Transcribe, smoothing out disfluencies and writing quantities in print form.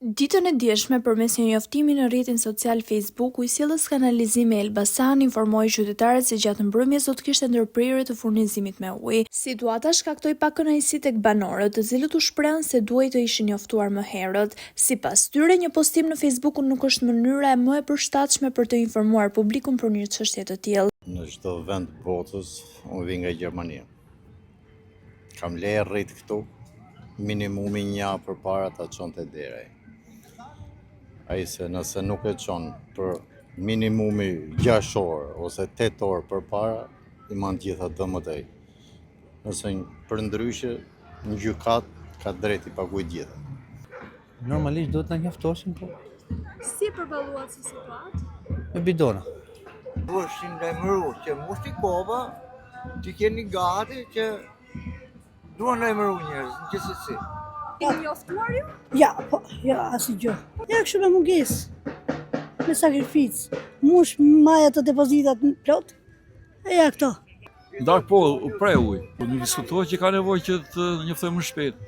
Ditën e dieshme, përmes një njoftimi në rrjetin social Facebook, Ujësiellës Kanalizimi Elbasan informoi qytetarët se gjatë mbrëmjes do të kishte ndërprerje të furnizimit me ujë. Situata shkaktoi pak kënaqësi tek banorët, të cilët u shprehën se duhej të ishin njoftuar më herët. Sipas tyre, një postim në Facebook nuk është mënyra më e përshtatshme për të informuar publikun për një çështje të tillë. Në çdo vend botës, unë vi nga Gjermania. Kam leje rrit këtu, minimumi një javë përpara ta çonte deri. Ai se nëse nuk e çon për minimumi 6 orë ose 8 orë përpara, i man gjitha DMT. Nëse për ndryshe, në gjykat ka drejt i paguaj gjitha. Normalisht duhet na njoftoshin, po Si përballuat si situatë? me bidona. Është ndajmëru që mos t'i kova, t'i keni gati që duan ndajmëru njerëz, në gjithsesi. Keni njoftuar ju? Ja, po, ja, asgjë. Ja, kështu me mungesë, me sakrificë. Mush maja të depozitat në plot, e ja këto. Ndarë po, u prej ujë. Nuk diskutohet që ka nevojë që të njoftojmë më shpejt.